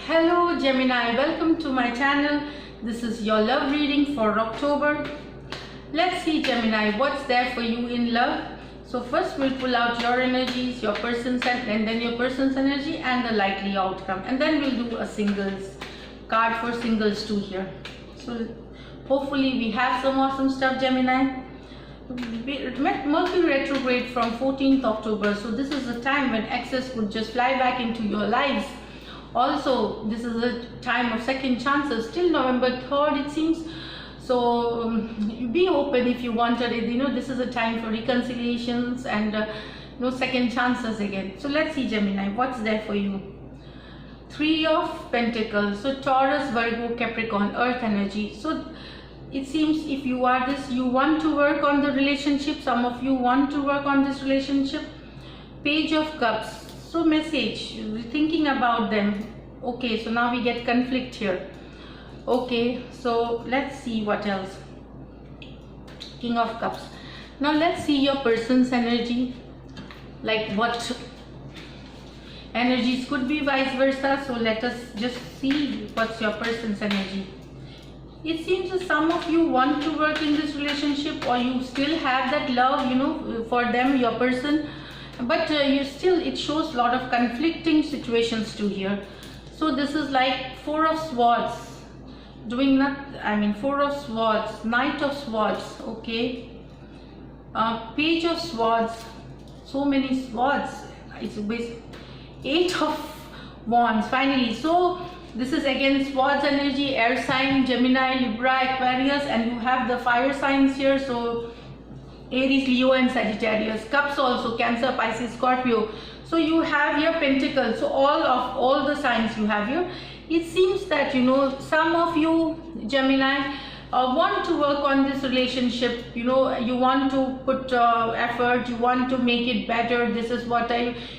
Hello Gemini, welcome to my channel. This is your love reading for October. Let's see Gemini, what's there for you in love. So first we'll pull out your energies, your person's, and then your person's energy and the likely outcome. And then we'll do a singles card for singles too here. So hopefully we have some awesome stuff Gemini. Mercury retrograde from 14th October. So this is the time when exes could just fly back into your lives. Also, this is a time of second chances till November 3rd, it seems. So be open if you wanted it. This is a time for reconciliations and second chances again. So let's see Gemini, what's there for you. Three of Pentacles. So Taurus, Virgo, Capricorn, Earth energy. So it seems if you are this, you want to work on the relationship. Some of you want to work on this relationship. Page of Cups. So message, thinking about them. Okay, so now we get conflict here. Okay, so let's see what else. King of Cups. Now let's see your person's energy. Like what energies could be vice versa. So let us just see what's your person's energy. It seems that some of you want to work in this relationship, or you still have that love, for them, your person. But you still, it shows a lot of conflicting situations too here. So this is like Four of Swords, Four of Swords, Knight of Swords, okay. Page of Swords, so many swords, it's basically Eight of Wands finally. So this is again Swords energy, air sign, Gemini, Libra, Aquarius, and you have the fire signs here. So Aries, Leo and Sagittarius. Cups also, Cancer, Pisces, Scorpio. So you have here Pentacles. So all the signs you have here. It seems that some of you Gemini want to work on this relationship. You want to put effort, you want to make it better. This is what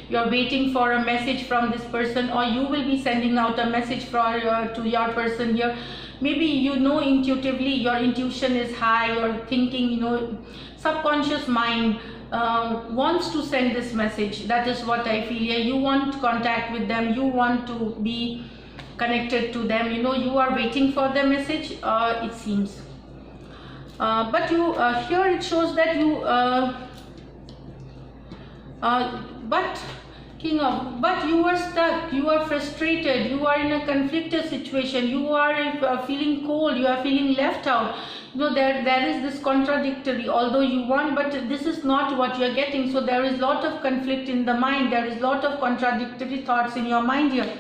you're waiting for a message from this person, or you will be sending out a message to your person here. Maybe intuitively, your intuition is high, or thinking, subconscious mind wants to send this message. That is what I feel here. You want contact with them, you want to be connected to them, you are waiting for the message, it seems. But you here it shows that you but you are stuck, you are frustrated, you are in a conflicted situation, you are feeling cold, you are feeling left out. There is this contradictory, although you want, but this is not what you are getting. So there is lot of conflict in the mind, there is lot of contradictory thoughts in your mind here.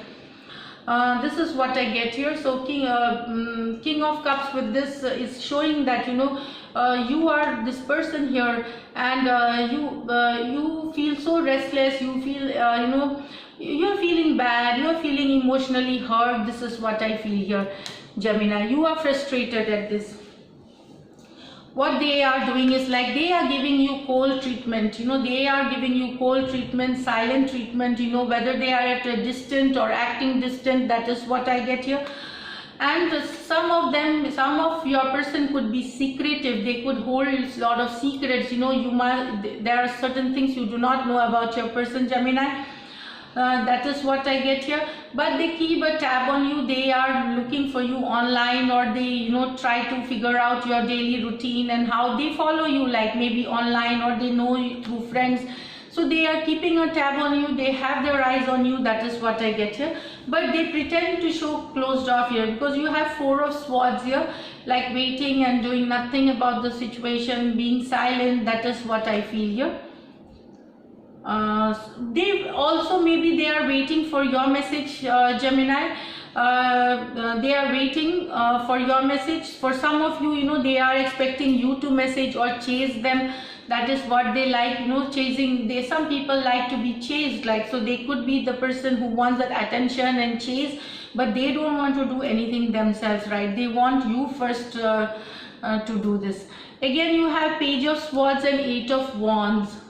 This is what I get here. So King of Cups with this is showing that you are this person here, and you feel so restless, you feel you're feeling bad, you're feeling emotionally hurt. This is what I feel here Gemini. You are frustrated at this. What they are doing is like they are giving you cold treatment, they are giving you cold treatment, silent treatment, whether they are at a distant or acting distant. That is what I get here. And some of your person could be secretive, they could hold a lot of secrets, there are certain things you do not know about your person Gemini. That is what I get here. But they keep a tab on you, they are looking for you online, or they try to figure out your daily routine and how they follow you, like maybe online, or they know you through friends. So they are keeping a tab on you, they have their eyes on you. That is what I get here. But they pretend to show closed off here, because you have Four of Swords here, like waiting and doing nothing about the situation, being silent. That is what I feel here. They also, maybe they are waiting for your message Gemini. They are waiting for your message. For some of you, they are expecting you to message or chase them. That is what they like, chasing. Some people like to be chased, so they could be the person who wants that attention and chase, but they don't want to do anything themselves, right? They want you first to do this. Again, you have Page of Swords and Eight of Wands.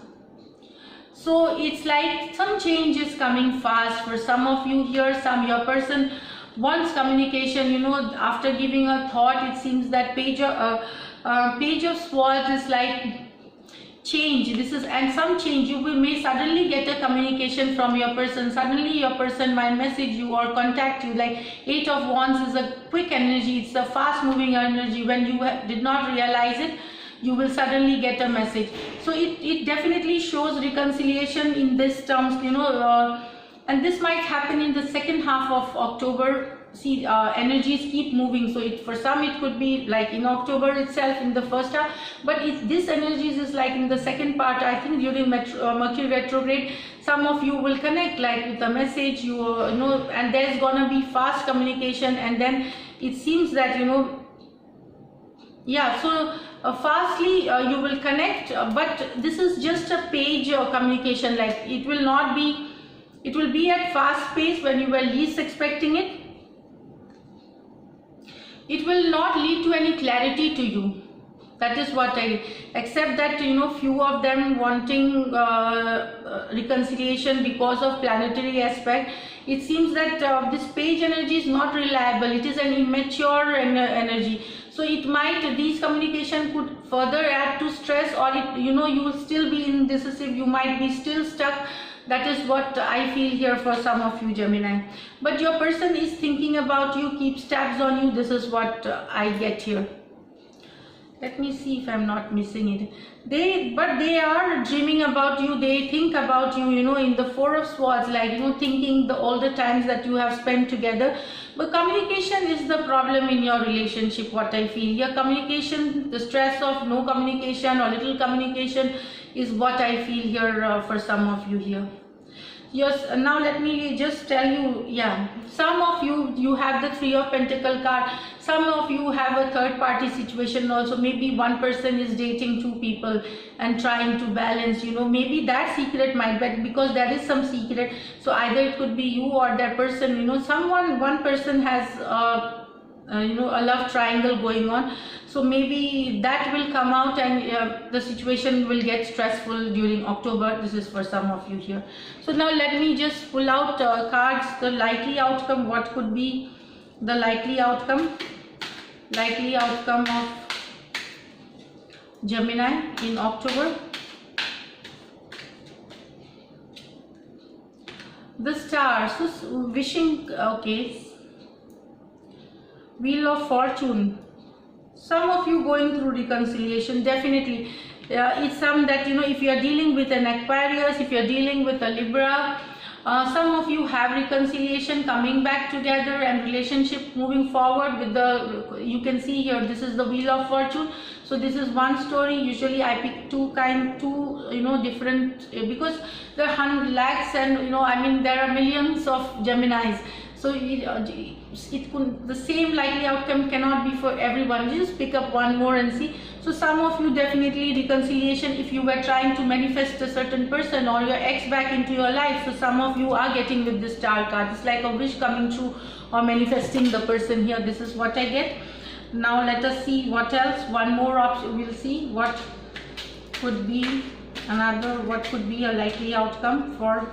So it's like some change is coming fast for some of you here. Your person wants communication, after giving a thought. It seems that Page of Swords is like change. This is, and some change, you may suddenly get a communication from your person. Suddenly your person might message you or contact you. Like 8 of Wands is a quick energy, it's a fast moving energy. When you did not realize it, you will suddenly get a message. So it definitely shows reconciliation in this terms, and this might happen in the second half of October. See, energies keep moving, so for some it could be like in October itself, in the first half, but this energies is like in the second part. I think during Mercury retrograde, some of you will connect like with a message, and there's gonna be fast communication, and then it seems that fastly you will connect, but this is just a page of communication. Like it will be at fast pace when you were least expecting it. It will not lead to any clarity to you. That is what except that few of them wanting reconciliation because of planetary aspect. It seems that this page energy is not reliable. It is an immature energy. So it might, these communication could further add to stress, or you will still be indecisive. You might be still stuck. That is what I feel here for some of you, Gemini. But your person is thinking about you, keeps tabs on you. This is what I get here. Let me see if I'm not missing it. But they are dreaming about you. They think about you, in the 4 of Swords, like, thinking all the times that you have spent together. But communication is the problem in your relationship, what I feel. Your communication, the stress of no communication or little communication is what I feel here for some of you here. Yes, now let me just tell you, some of you have the 3 of Pentacle card. Some of you have a third party situation also. Maybe one person is dating 2 people and trying to balance, maybe that secret might be, because there is some secret. So either it could be you or that person, one person has a love triangle going on. So maybe that will come out, and the situation will get stressful during October. This is for some of you here. So now let me just pull out cards, the likely outcome. What could be the likely outcome? Likely outcome of Gemini in October. The Star. So wishing, okay. Wheel of Fortune. Some of you going through reconciliation, definitely. It's some that, if you are dealing with an Aquarius, if you are dealing with a Libra, some of you have reconciliation, coming back together, and relationship moving forward with you can see here, this is the Wheel of Fortune. So this is one story. Usually I pick two different, because there are lakhs and, there are millions of Geminis. So it could, the same likely outcome cannot be for everyone. Just pick up one more and see. So some of you definitely reconciliation if you were trying to manifest a certain person or your ex back into your life. So some of you are getting with this Star card. It's like a wish coming true or manifesting the person here. This is what I get. Now let us see what else. One more option. We'll see what could be what could be a likely outcome for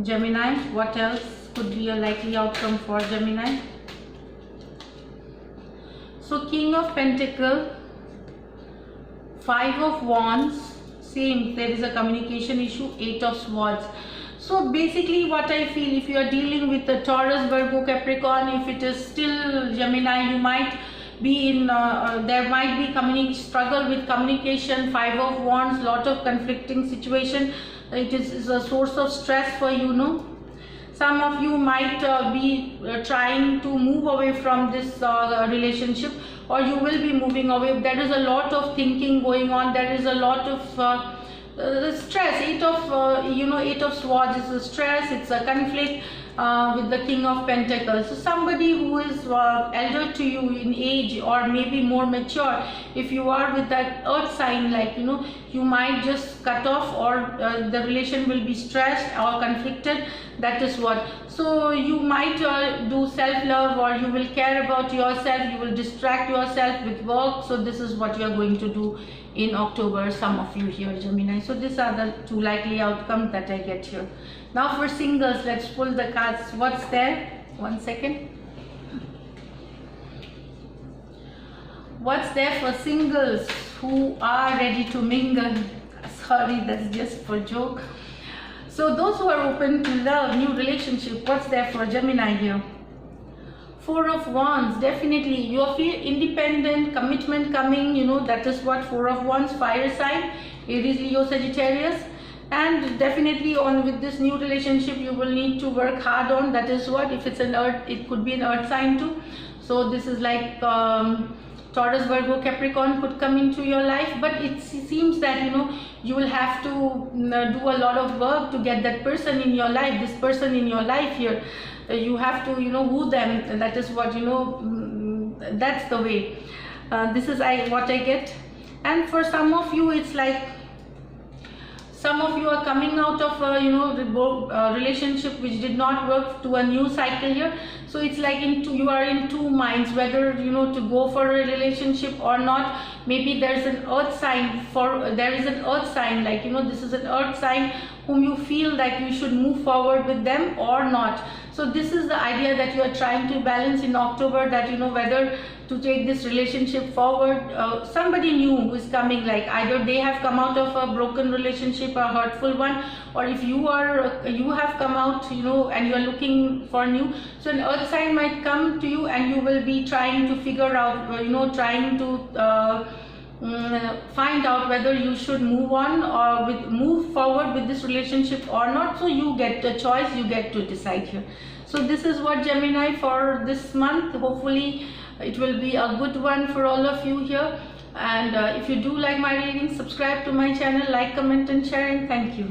Gemini. What else could be a likely outcome for Gemini? So King of Pentacles, 5 of Wands, same, there is a communication issue, 8 of Swords. So basically what I feel, if you are dealing with the Taurus, Virgo, Capricorn, if it is still Gemini, you might be in, there might be struggle with communication, 5 of Wands, lot of conflicting situation. It is a source of stress for you, Some of you might be trying to move away from this relationship, or you will be moving away. There is a lot of thinking going on. There is a lot of stress. 8 of Swords is a stress. It's a conflict with the King of Pentacles. So somebody who is elder to you in age, or maybe more mature, if you are with that earth sign, like you might just cut off, or the relation will be stressed or conflicted. That is what. So you might do self-love, or you will care about yourself. You will distract yourself with work. So this is what you are going to do in October, some of you here, Gemini. So these are the 2 likely outcomes that I get here. Now for singles, let's pull the cards. What's there? 1 second. What's there for singles who are ready to mingle? Sorry, that's just for joke. So those who are open to love, new relationship, what's there for Gemini here? Four of Wands, definitely you feel independent, commitment coming, that is what Four of Wands, fire sign, Aries, Leo, Sagittarius. And definitely with this new relationship you will need to work hard on, that is what, if it's an earth, it could be an earth sign too. So this is like Taurus, Virgo, Capricorn could come into your life, but it seems that you will have to do a lot of work to get that person in your life, this person in your life here. You have to woo them, that is what that's the way. This is what I get. And for some of you, it's like some of you are coming out of a relationship which did not work, to a new cycle here. So it's like you are in two minds whether to go for a relationship or not. Maybe there's an earth sign like this is an earth sign whom you feel that you should move forward with them or not. So this is the idea that you are trying to balance in October, that whether to take this relationship forward. Somebody new who is coming, like either they have come out of a broken relationship, a hurtful one, or if you have come out and you are looking for new. So an earth sign might come to you and you will be trying to figure out, trying to find out whether you should move on or move forward with this relationship or not. So you get the choice, you get to decide here. So this is what Gemini for this month. Hopefully it will be a good one for all of you here. And if you do like my reading, subscribe to my channel, like, comment and share, and thank you.